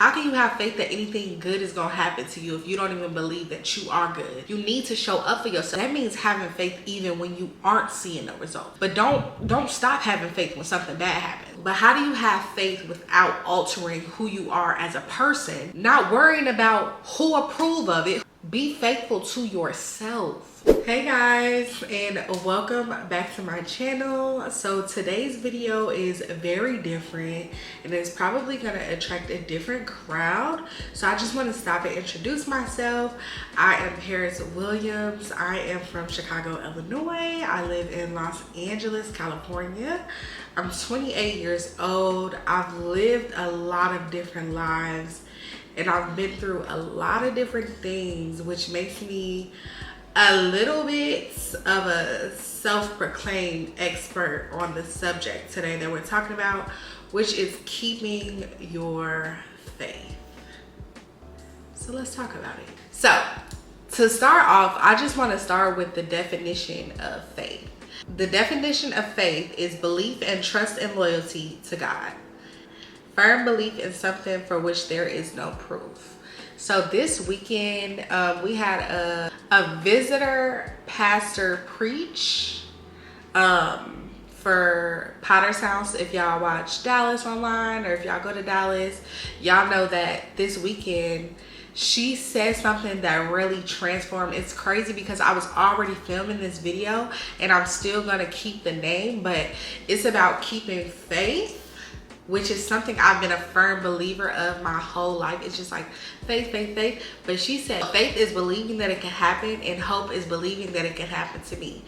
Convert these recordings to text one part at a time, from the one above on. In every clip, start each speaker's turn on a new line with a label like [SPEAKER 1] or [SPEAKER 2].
[SPEAKER 1] How can you have faith that anything good is gonna happen to you if you don't even believe that you are good? You need to show up for yourself. That means having faith even when you aren't seeing no results. But don't stop having faith when something bad happens. But how do you have faith without altering who you are as a person? Not worrying about who approve of it. Be faithful to yourself. Hey guys, and welcome back to my channel. So today's video is very different and it's probably going to attract a different crowd. So I just want to stop and introduce myself. I am Paris Williams. I am from Chicago, Illinois. I live in Los Angeles, California. I'm 28 years old. I've lived a lot of different lives and I've been through a lot of different things, which makes me a little bit of a self-proclaimed expert on the subject today that we're talking about, which is keeping your faith. So let's talk about it. So to start off, I just want to start with the definition of faith. The definition of faith is belief and trust and loyalty to God. Firm belief in something for which there is no proof. So this weekend, we had a visitor pastor preach for Potter's House. If y'all watch Dallas online or if y'all go to Dallas, y'all know that this weekend she said something that really transformed. It's crazy because I was already filming this video and I'm still gonna keep the name, but it's about keeping faith, which is something I've been a firm believer of my whole life. It's just like faith, faith, faith. But she said faith is believing that it can happen and hope is believing that it can happen to me.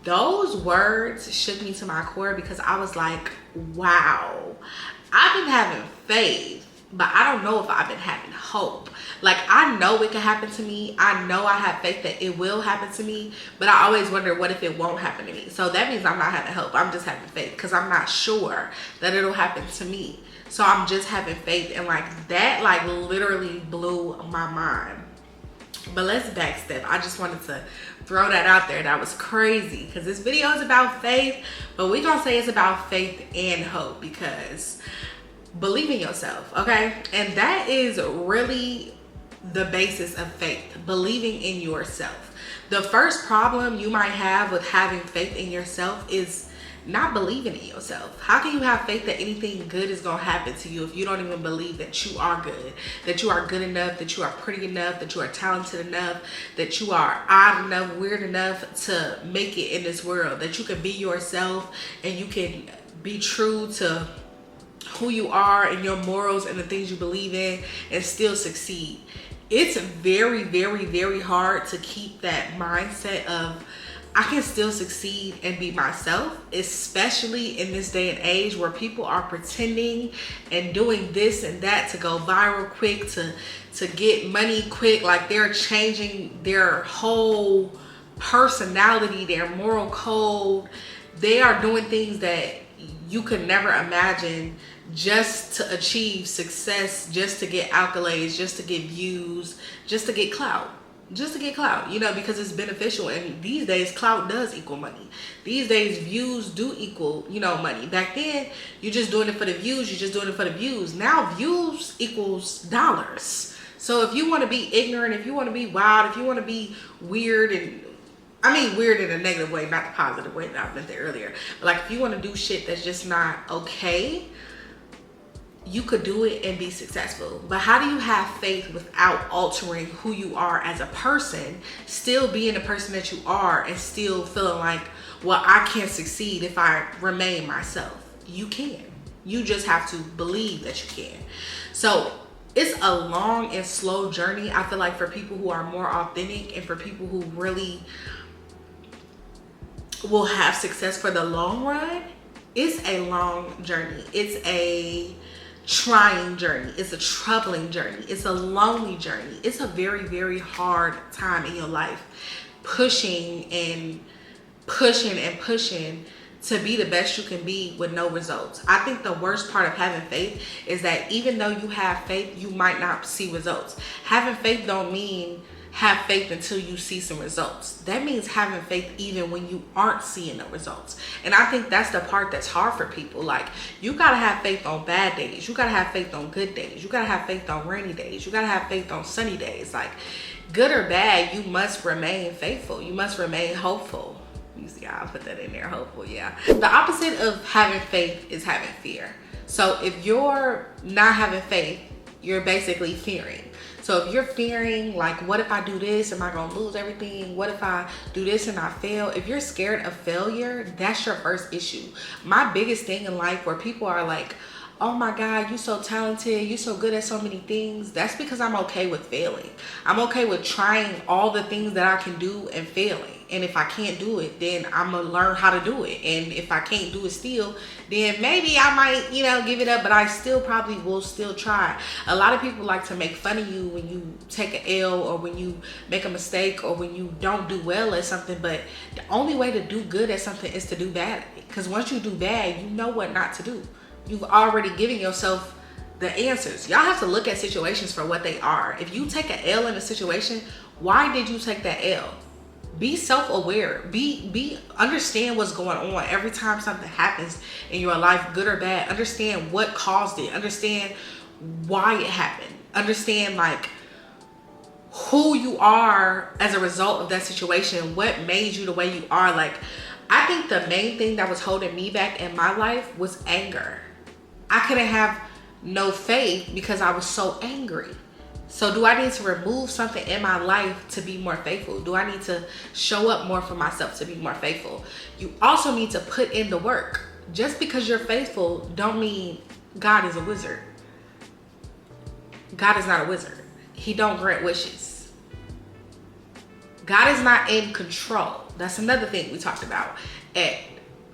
[SPEAKER 1] Those words shook me to my core because I was like, wow, I've been having faith, but I don't know if I've been having hope. Like, I know it can happen to me. I know I have faith that it will happen to me, but I always wonder, what if it won't happen to me? So that means I'm not having hope. I'm just having faith because I'm not sure that it'll happen to me. So I'm just having faith, and like that like literally blew my mind. But let's backstep. I just wanted to throw that out there. That was crazy because this video is about faith, but we're gonna say it's about faith and hope because believe in yourself, okay? And that is really the basis of faith, believing in yourself. The first problem you might have with having faith in yourself is not believing in yourself. How can you have faith that anything good is gonna happen to you if you don't even believe that you are good, that you are good enough, that you are pretty enough, that you are talented enough, that you are odd enough, weird enough to make it in this world, that you can be yourself and you can be true to who you are and your morals and the things you believe in and still succeed? It's very, very, very hard to keep that mindset of I can still succeed and be myself, especially in this day and age where people are pretending and doing this and that to go viral quick, to get money quick. Like, they're changing their whole personality, their moral code. They are doing things that you could never imagine just to achieve success, just to get accolades, just to get views, just to get clout, you know, because it's beneficial. And these days clout does equal money. These days views do equal, you know, money. Back then you're just doing it for the views, Now views equals dollars. So if you want to be ignorant, if you want to be wild, if you want to be weird, and I mean weird in a negative way, not the positive way that I meant there earlier, but like if you want to do shit that's just not okay, you could do it and be successful. But how do you have faith without altering who you are as a person, still being the person that you are and still feeling like, well, I can't succeed if I remain myself? You can. You just have to believe that you can. So it's a long and slow journey, I feel like, for people who are more authentic and for people who really will have success for the long run. It's a long journey. It's a trying journey. It's a troubling journey. It's a lonely journey. It's a very, very hard time in your life, pushing and pushing and pushing to be the best you can be with no results. I think the worst part of having faith is that even though you have faith, you might not see results. Having faith don't mean have faith until you see some results. That means having faith even when you aren't seeing the results. And I think that's the part that's hard for people. Like, you gotta have faith on bad days. You gotta have faith on good days. You gotta have faith on rainy days. You gotta have faith on sunny days. Like, good or bad, you must remain faithful. You must remain hopeful. You see, I'll put that in there, hopeful, yeah. The opposite of having faith is having fear. So if you're not having faith, you're basically fearing. So if you're fearing, like, what if I do this? Am I gonna lose everything? What if I do this and I fail? If you're scared of failure, that's your first issue. My biggest thing in life where people are like, oh my God, you so talented, you so good at so many things. That's because I'm okay with failing. I'm okay with trying all the things that I can do and failing. And if I can't do it, then I'm gonna learn how to do it. And if I can't do it still, then maybe I might, you know, give it up, but I still probably will still try. A lot of people like to make fun of you when you take an L, or when you make a mistake, or when you don't do well at something. But the only way to do good at something is to do bad. Because once you do bad, you know what not to do. You've already given yourself the answers. Y'all have to look at situations for what they are. If you take an L in a situation, why did you take that L? Be self-aware. Understand what's going on every time something happens in your life, good or bad. Understand what caused it. Understand why it happened. Understand, like, who you are as a result of that situation. What made you the way you are. Like, I think the main thing that was holding me back in my life was anger. I couldn't have no faith because I was so angry. So do I need to remove something in my life to be more faithful? Do I need to show up more for myself to be more faithful? You also need to put in the work. Just because you're faithful don't mean God is a wizard. God is not a wizard. He don't grant wishes. God is not in control. That's another thing we talked about at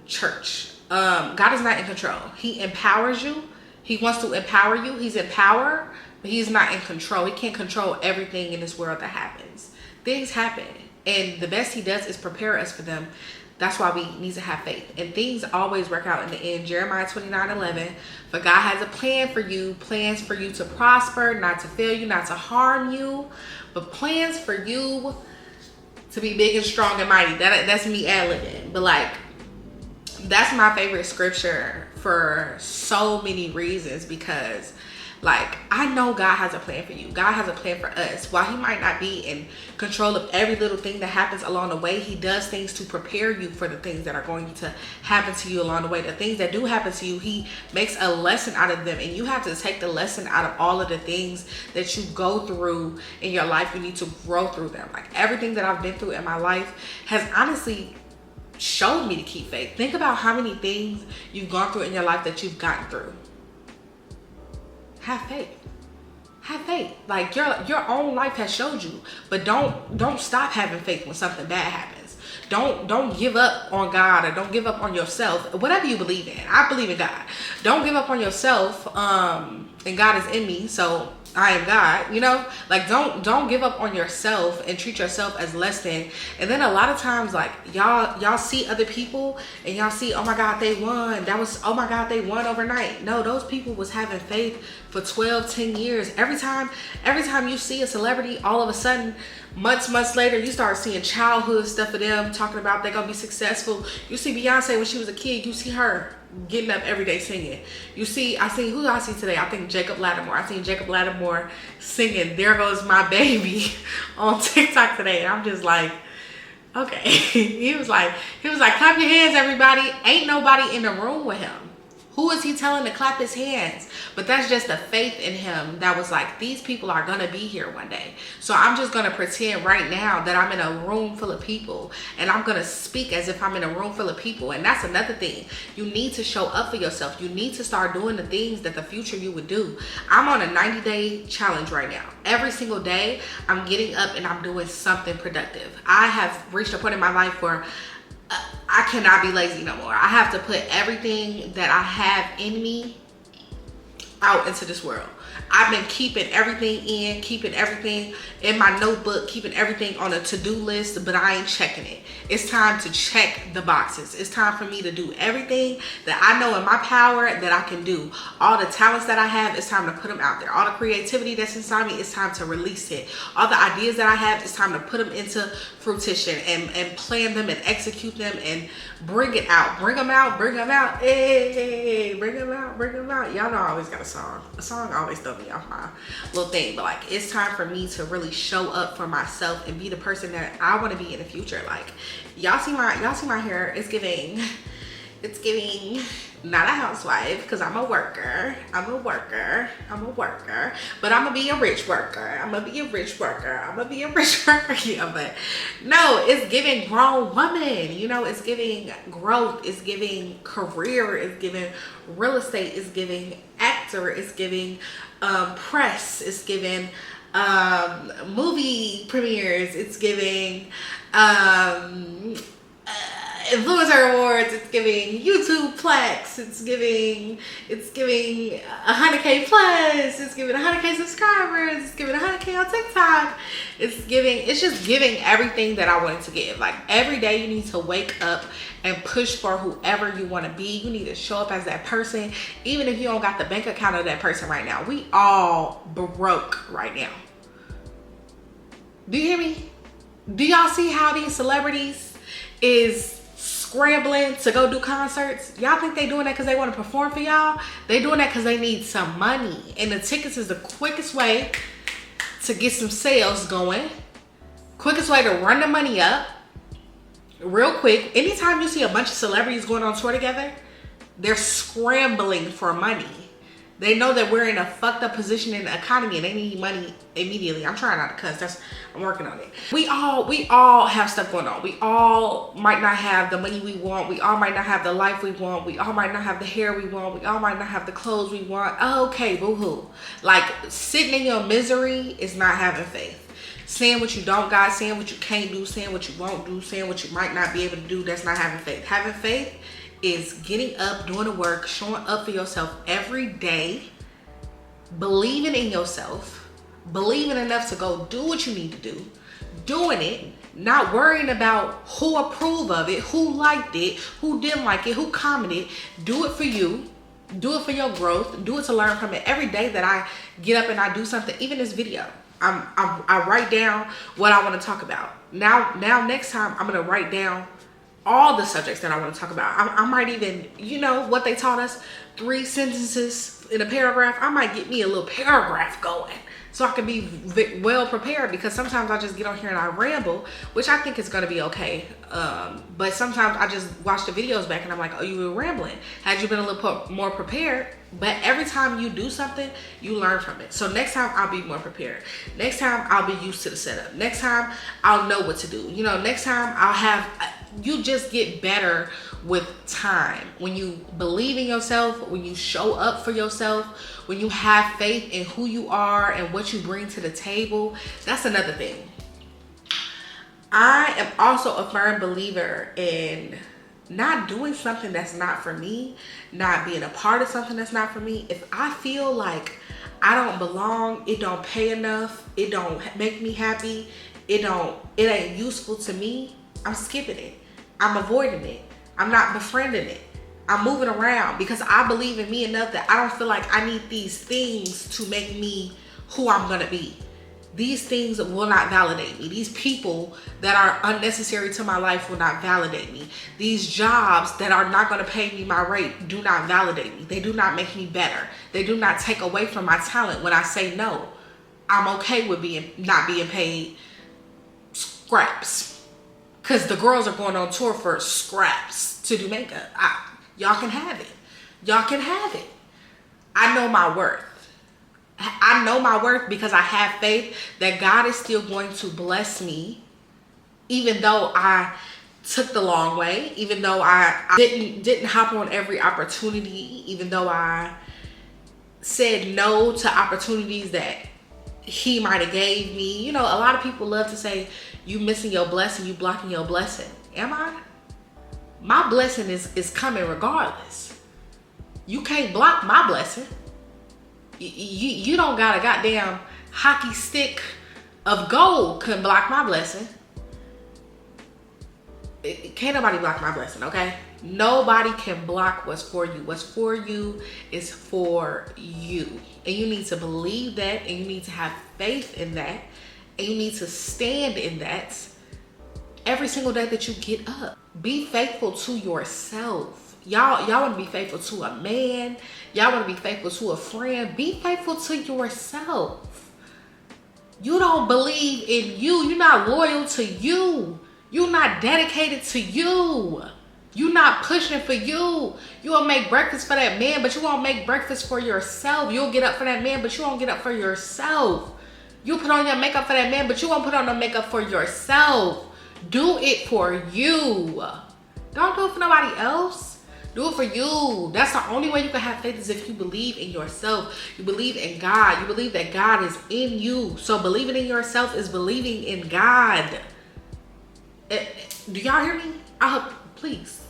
[SPEAKER 1] church. God is not in control. He empowers you. He wants to empower you. He's in power, but he's not in control. He can't control everything in this world that happens. Things happen, and the best he does is prepare us for them. That's why we need to have faith. And things always work out in the end. Jeremiah 29:11. For God has a plan for you, plans for you to prosper, not to fail you, not to harm you, but plans for you to be big and strong and mighty. That's me ad-libbing. But like, that's my favorite scripture for so many reasons, because like, I know God has a plan for you. God has a plan for us. While he might not be in control of every little thing that happens along the way, he does things to prepare you for the things that are going to happen to you along the way. The things that do happen to you, he makes a lesson out of them, and you have to take the lesson out of all of the things that you go through in your life. You need to grow through them. Like, everything that I've been through in my life has honestly showed me to keep faith. Think about how many things you've gone through in your life that you've gotten through. Have faith. Have faith. Like, your own life has showed you. But don't stop having faith when something bad happens. Don't give up on God, or don't give up on yourself. Whatever you believe in. I believe in God. Don't give up on yourself. And God is in me, so I am God, you know? Like, don't give up on yourself and treat yourself as less than. And then a lot of times, like, y'all see other people and y'all see, oh my God, they won. Oh my God, they won overnight. No, those people was having faith for 12, 10 years. Every time you see a celebrity, all of a sudden, months later, you start seeing childhood stuff of them talking about they're gonna be successful. You see Beyonce when she was a kid, you see her getting up every day singing. Who do I see today? I think Jacob Lattimore. I seen Jacob Lattimore singing "There Goes My Baby" on TikTok today, and I'm just like, okay. he was like, clap your hands, everybody. Ain't nobody in the room with him. Who is he telling to clap his hands? But that's just the faith in him that was like, these people are gonna be here one day. So I'm just gonna pretend right now that I'm in a room full of people, and I'm gonna speak as if I'm in a room full of people. And that's another thing. You need to show up for yourself. You need to start doing the things that the future you would do. I'm on a 90-day challenge right now. Every single day, I'm getting up and I'm doing something productive. I have reached a point in my life where I cannot be lazy no more. I have to put everything that I have in me out into this world. I've been keeping everything in my notebook, keeping everything on a to-do list, but I ain't checking it. It's time to check the boxes. It's time for me to do everything that I know in my power that I can do. All the talents that I have, it's time to put them out there. All the creativity that's inside me, it's time to release it. All the ideas that I have, it's time to put them into fruition and plan them and execute them and bring it out. Bring them out. Hey, bring them out. Y'all know I always got a song. A song always throw me off my little thing, but like, it's time for me to really show up for myself and be the person that I want to be in the future. Like, y'all see my hair, it's giving not a housewife, because I'm a worker, but I'm gonna be a rich worker. Yeah, but no, it's giving grown woman, you know, it's giving growth, it's giving career, it's giving real estate, it's giving actor, it's giving press, it's giving movie premieres, it's giving influencer awards, it's giving YouTube plaques, it's giving 100K plus, it's giving 100K subscribers, it's giving 100K on TikTok, it's just giving everything that I wanted to give. Like, every day you need to wake up and push for whoever you want to be. You need to show up as that person, even if you don't got the bank account of that person right now. We all broke right now. Do you hear me? Do y'all see how these celebrities is scrambling to go do concerts? Y'all think they doing that because they want to perform for y'all? They doing that because they need some money, and the tickets is the quickest way to get some sales going, quickest way to run the money up real quick. Anytime you see a bunch of celebrities going on tour together, they're scrambling for money. They know that we're in a fucked up position in the economy and they need money immediately. I'm trying not to cuss. I'm working on it. We all have stuff going on. We all might not have the money we want. We all might not have the life we want. We all might not have the hair we want. We all might not have the clothes we want. Okay, boo-hoo. Like, sitting in your misery is not having faith. Saying what you don't got, saying what you can't do, saying what you won't do, saying what you might not be able to do, that's not having faith. Having faith is getting up, doing the work, showing up for yourself every day, believing in yourself, believing enough to go do what you need to do, doing it, not worrying about who approved of it, who liked it, who didn't like it, who commented. Do it for you, do it for your growth, do it to learn from it. Every day that I get up and I do something, even this video, I write down what I want to talk about. Now next time I'm gonna write down all the subjects that I want to talk about. I might even, you know what they taught us, 3 sentences in a paragraph. I might get me a little paragraph going so I can be well prepared, because sometimes I just get on here and I ramble, which I think is going to be okay. But sometimes I just watch the videos back and I'm like, oh, you were rambling. Had you been a little more prepared? But every time you do something, you learn from it. So next time I'll be more prepared. Next time I'll be used to the setup. Next time I'll know what to do. You know, next time I'll have, you just get better with time. When you believe in yourself, when you show up for yourself, when you have faith in who you are and what you bring to the table, that's another thing. I am also a firm believer in not doing something that's not for me, not being a part of something that's not for me. If I feel like I don't belong, it don't pay enough, it don't make me happy, it ain't useful to me, I'm skipping it. I'm avoiding it. I'm not befriending it. I'm moving around, because I believe in me enough that I don't feel like I need these things to make me who I'm gonna be. These things will not validate me. These people that are unnecessary to my life will not validate me. These jobs that are not gonna pay me my rate do not validate me. They do not make me better. They do not take away from my talent when I say no. I'm okay with not being paid scraps, because the girls are going on tour for scraps to do makeup. Y'all can have it. Y'all can have it. I know my worth. I know my worth because I have faith that God is still going to bless me, even though I took the long way, even though I didn't hop on every opportunity, even though I said no to opportunities that he might have gave me. You know, a lot of people love to say, you missing your blessing, you blocking your blessing. Am I? My blessing is coming regardless. You can't block my blessing. You don't got a goddamn hockey stick of gold couldn't block my blessing. Can't nobody block my blessing, okay? Nobody can block what's for you. What's for you is for you. And you need to believe that, and you need to have faith in that, and you need to stand in that every single day that you get up. Be faithful to yourself. Y'all want to be faithful to a man. Y'all want to be faithful to a friend. Be faithful to yourself. You don't believe in you. You're not loyal to you. You're not dedicated to you. You're not pushing for you. You will make breakfast for that man, but you won't make breakfast for yourself. You'll get up for that man, but you won't get up for yourself. You put on your makeup for that man, but you won't put on the makeup for yourself. Do it for you. Don't do it for nobody else. Do it for you. That's the only way you can have faith, is if you believe in yourself. You believe in God. You believe that God is in you. So believing in yourself is believing in God. Do y'all hear me? I hope, please,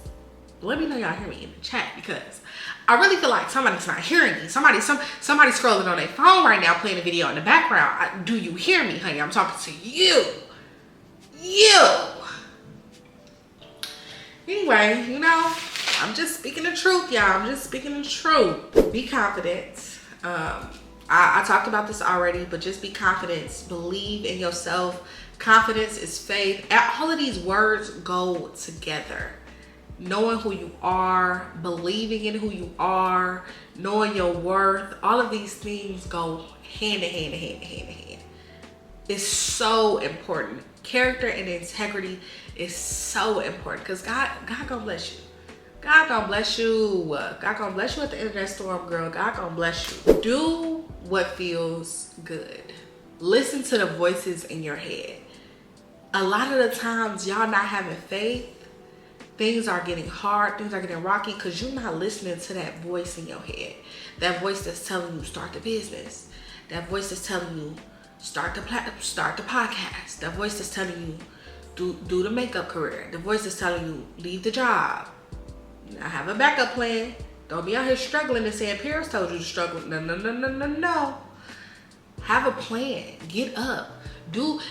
[SPEAKER 1] let me know y'all hear me in the chat, because I really feel like somebody's not hearing me. Somebody's scrolling on their phone right now, playing a video in the background. Do you hear me, honey? I'm talking to you. Anyway, you know, I'm just speaking the truth, y'all. I'm just speaking the truth. Be confident. I talked about this already, but just be confident. Believe in yourself. Confidence is faith. All of these words go together. Knowing who you are, believing in who you are, knowing your worth, all of these things go hand in hand, hand in hand in hand. It's so important. Character and integrity is so important, because God gonna bless you. God gonna bless you. God gonna bless you at the end of that storm, girl. God gonna bless you. Do what feels good. Listen to the voices in your head. A lot of the times, y'all not having faith, things are getting hard, things are getting rocky, because you're not listening to that voice in your head. That voice that's telling you start the business. That voice that's telling you start the podcast. That voice that's telling you do the makeup career. The voice that's telling you leave the job. Now have a backup plan. Don't be out here struggling and saying Paris told you to struggle. No. Have a plan. Get up.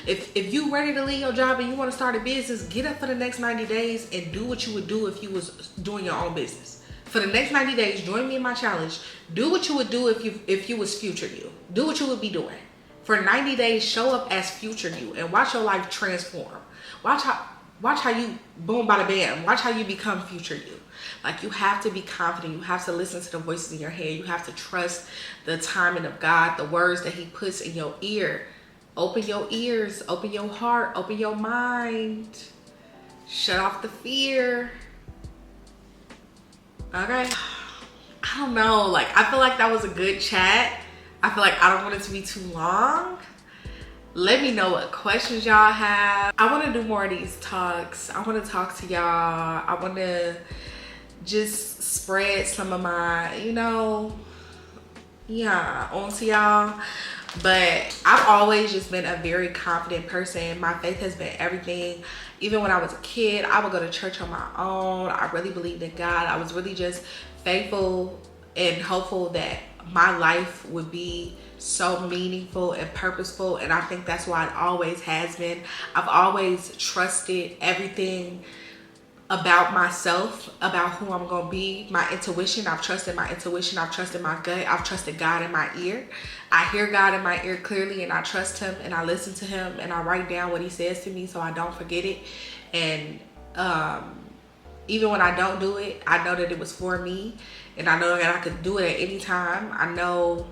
[SPEAKER 1] If you ready to leave your job and you want to start a business, get up for the next 90 days and do what you would do if you was doing your own business. For the next 90 days, join me in my challenge. Do what you would do if you was future you. Do what you would be doing. For 90 days, show up as future you and watch your life transform. Watch how you boom bada bam. Watch how you become future you. Like, you have to be confident. You have to listen to the voices in your head. You have to trust the timing of God, the words that he puts in your ear. Open your ears, open your heart, open your mind. Shut off the fear. Okay? I don't know. Like, I feel like that was a good chat. I feel like I don't want it to be too long. Let me know what questions y'all have. I want to do more of these talks. I want to talk to y'all. I want to just spread some of my, onto y'all. But I've always just been a very confident person. My faith has been everything. Even when I was a kid, I would go to church on my own. I really believed in God. I was really just faithful and hopeful that my life would be so meaningful and purposeful. And I think that's why it always has been. I've always trusted everything about myself, about who I'm gonna be. My intuition, I've trusted my intuition. I've trusted my gut. I've trusted God in my ear. I hear God in my ear clearly, and I trust him, and I listen to him, and I write down what he says to me so I don't forget it. And even when I don't do it, I know that it was for me, and I know that I could do it at any time. I know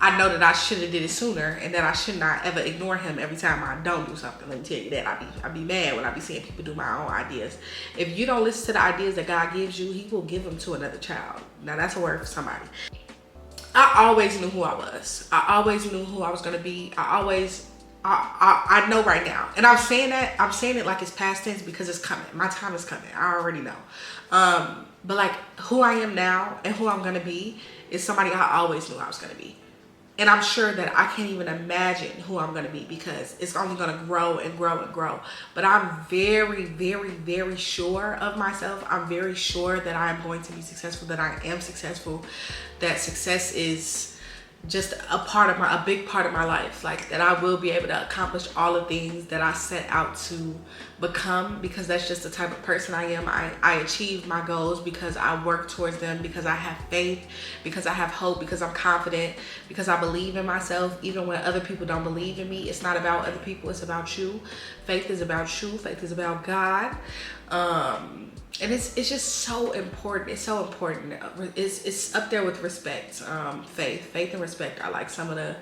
[SPEAKER 1] that I should have did it sooner, and that I should not ever ignore him every time I don't do something. Let me tell you that. I be mad when I be seeing people do my own ideas. If you don't listen to the ideas that God gives you, he will give them to another child. Now that's a word for somebody. I always knew who I was. I always knew who I was gonna be. I know right now. And I'm saying it like it's past tense, because it's coming. My time is coming. I already know. But like, who I am now and who I'm gonna be is somebody I always knew I was gonna be. And I'm sure that I can't even imagine who I'm going to be, because it's only going to grow and grow and grow. But I'm very, very, very sure of myself. I'm very sure that I'm going to be successful, that I am successful, that success is just a big part of my life. Like, that I will be able to accomplish all the things that I set out to become, because that's just the type of person I am. I achieve my goals because I work towards them, because I have faith, because I have hope, because I'm confident, because I believe in myself even when other people don't believe in me. It's not about other people, it's about you. Faith is about you. Faith is about God. And it's just so important. It's so important. It's up there with respect. Faith and respect are like some of the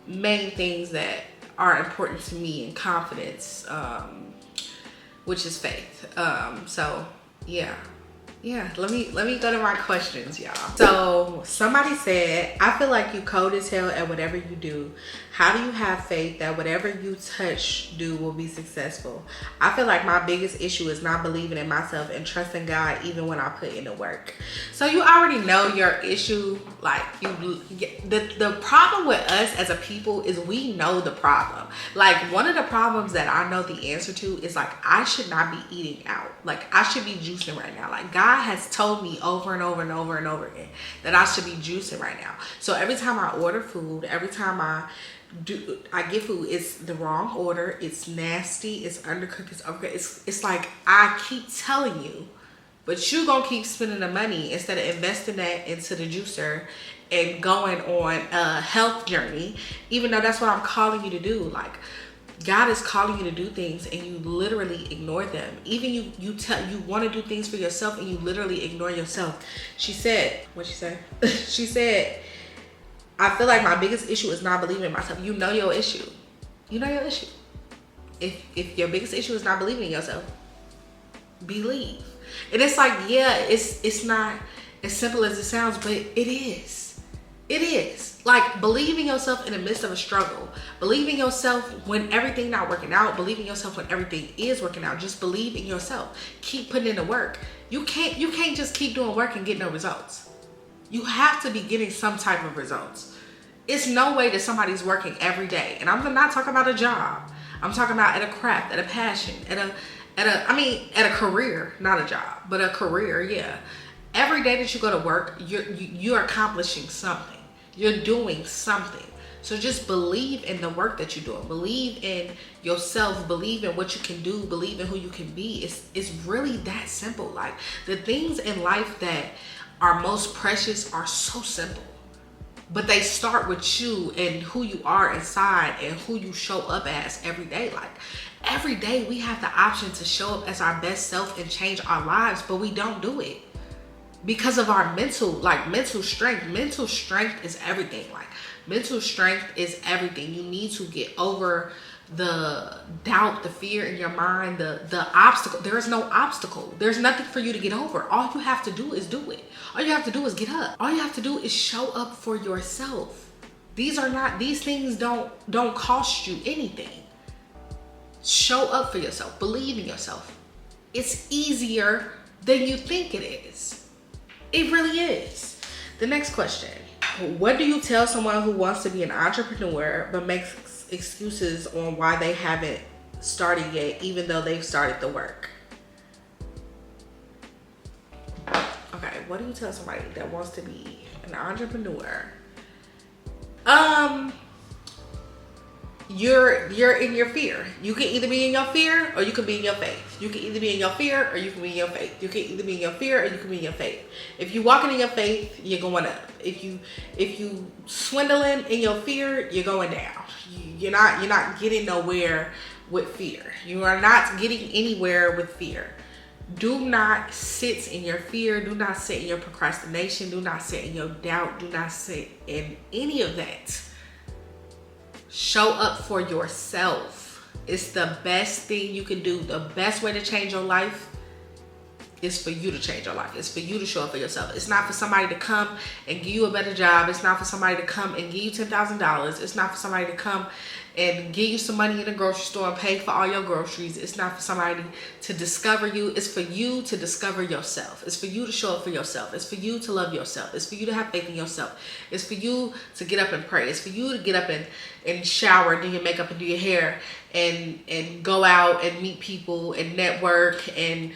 [SPEAKER 1] main things that are important to me, and confidence, which is faith. So yeah, let me go to my questions, y'all. So somebody said, I feel like you cold as hell at whatever you do. How do you have faith that whatever you touch will be successful? I feel like my biggest issue is not believing in myself and trusting God even when I put in the work. So you already know your issue. Like, the problem with us as a people is we know the problem. Like, one of the problems that I know the answer to is, like, I should not be eating out. Like, I should be juicing right now. Like, God has told me over and over and over and over again that I should be juicing right now. So every time I order food, every time I get food, it's the wrong order, it's nasty, it's undercooked, it's overcooked. It's like, I keep telling you, but you gonna keep spending the money instead of investing that into the juicer and going on a health journey, even though that's what I'm calling you to do. Like, God is calling you to do things and you literally ignore them. Even you want to do things for yourself and you literally ignore yourself. She said, what'd she say? She said, I feel like my biggest issue is not believing in myself. You know your issue. You know your issue. If your biggest issue is not believing in yourself, believe. And it's like, yeah, it's not as simple as it sounds, but it is. It is. Like, believe in yourself in the midst of a struggle. Believe in yourself when everything not working out. Believe in yourself when everything is working out. Just believe in yourself. Keep putting in the work. You can't just keep doing work and get no results. You have to be getting some type of results. It's no way that somebody's working every day. And I'm not talking about a job. I'm talking about at a craft, at a passion, at a career, not a job, but a career, yeah. Every day that you go to work, you're accomplishing something. You're doing something. So just believe in the work that you're doing. Believe in yourself. Believe in what you can do. Believe in who you can be. It's really that simple. Like, the things in life that are most precious are so simple, but they start with you and who you are inside and who you show up as every day. Like, every day we have the option to show up as our best self and change our lives, but we don't do it because of our mental strength. Mental strength is everything. Like, mental strength is everything. You need to get over the doubt, the fear in your mind, the obstacle. There is no obstacle. There's nothing for you to get over. All you have to do is do it. All you have to do is get up. All you have to do is show up for yourself. These things don't cost you anything. Show up for yourself. Believe in yourself. It's easier than you think it is. It really is. The next question. What do you tell someone who wants to be an entrepreneur but makes excuses on why they haven't started yet, even though they've started the work? Okay, what do you tell somebody that wants to be an entrepreneur? You're in your fear. You can either be in your fear or you can be in your faith. You can either be in your fear or you can be in your faith. You can either be in your fear or you can be in your faith. If you walking in your faith, you're going up. If you swindling in your fear, you're going down. You're not getting nowhere with fear. You are not getting anywhere with fear. Do not sit in your fear. Do not sit in your procrastination. Do not sit in your doubt. Do not sit in any of that. Show up for yourself. It's the best thing you can do. The best way to change your life It's for you to change your life. It's for you to show up for yourself. It's not for somebody to come and give you a better job. It's not for somebody to come and give you $10,000. It's not for somebody to come and give you some money in the grocery store and pay for all your groceries. It's not for somebody to discover you. It's for you to discover yourself. It's for you to show up for yourself. It's for you to love yourself. It's for you to have faith in yourself. It's for you to get up and pray. It's for you to get up and shower, do your makeup and do your hair, and go out and meet people and network and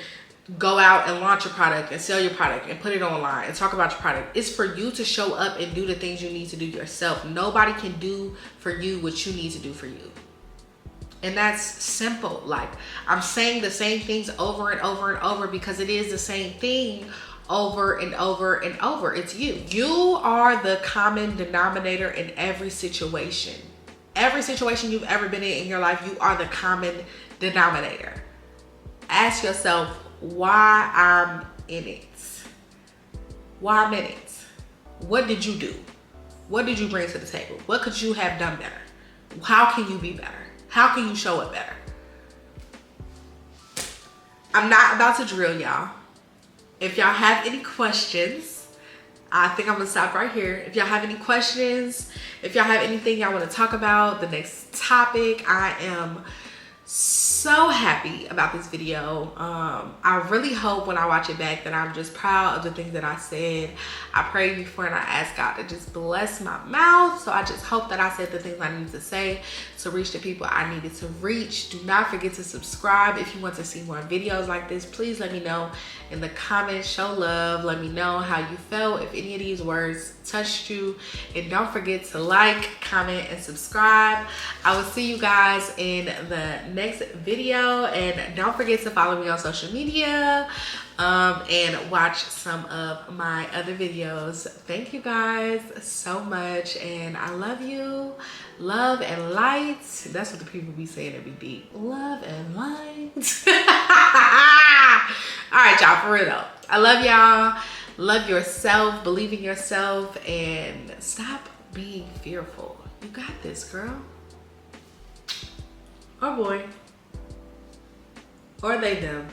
[SPEAKER 1] go out and launch your product and sell your product and put it online and talk about your product. It's for you to show up and do the things you need to do yourself. Nobody can do for you what you need to do for you. And that's simple. Like, I'm saying the same things over and over and over because it is the same thing over and over and over. It's you. You are the common denominator in every situation. Every situation you've ever been in your life, you are the common denominator. Ask yourself, why I'm in it. Why I'm in it. What did you do? What did you bring to the table? What could you have done better? How can you be better? How can you show it better? I'm not about to drill y'all. If y'all have any questions, I think I'm gonna stop right here. If y'all have any questions, if y'all have anything y'all wanna talk about, the next topic, I am so happy about this video. I really hope when I watch it back that I'm just proud of the things that I said. I prayed before and I asked God to just bless my mouth. So I just hope that I said the things I needed to say to reach the people I needed to reach. Do not forget to subscribe. If you want to see more videos like this, please let me know in the comments. Show love. Let me know how you felt, if any of these words touched you. And don't forget to like, comment, and subscribe. I will see you guys in the next video. And don't forget to follow me on social media and watch some of my other videos. Thank you guys so much, and I love you. Love and light. That's what the people be saying. It be deep. Love and light. All right, y'all, for real though. I love y'all. Love yourself, believe in yourself, and stop being fearful. You got this, girl. Or boy. Or they, them.